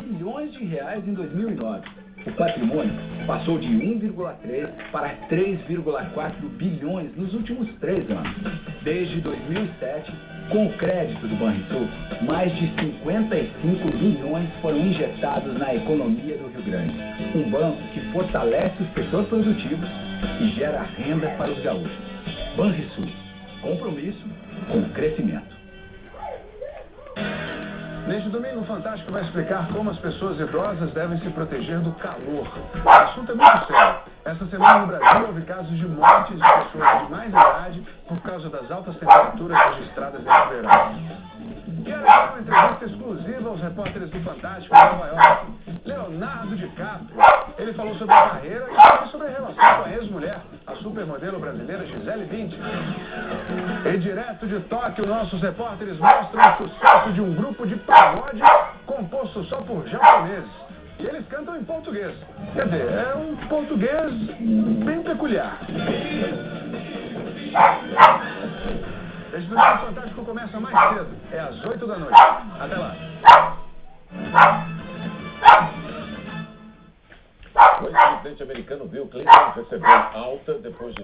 bilhões de reais em 2009. O patrimônio passou de 1,3 para 3,4 bilhões nos últimos 3 anos. Desde 2007, com o crédito do Banrisul, mais de 55 bilhões foram injetados na economia do Rio Grande. Um banco que fortalece o setor produtivo e gera renda para os gaúchos. Banrisul, compromisso com o crescimento. Neste domingo, o Fantástico vai explicar como as pessoas idosas devem se proteger do calor. O assunto é muito sério. Essa semana no Brasil houve casos de mortes de pessoas de mais idade por causa das altas temperaturas registradas neste verão. Quero dar uma entrevista exclusiva aos repórteres do Fantástico em Nova York. Leonardo DiCaprio. Ele falou sobre a carreira e também sobre a relação com a ex-mulher, a supermodelo brasileira Gisele Bündchen. E direto de Tóquio, nossos repórteres mostram o sucesso de um grupo de pagode composto só por japoneses. E eles cantam em português. Quer dizer, é um português bem peculiar. Esse domingo Fantástico começa mais cedo. É às 8 da noite. Até lá. O ex-presidente americano Bill Clinton recebeu alta depois de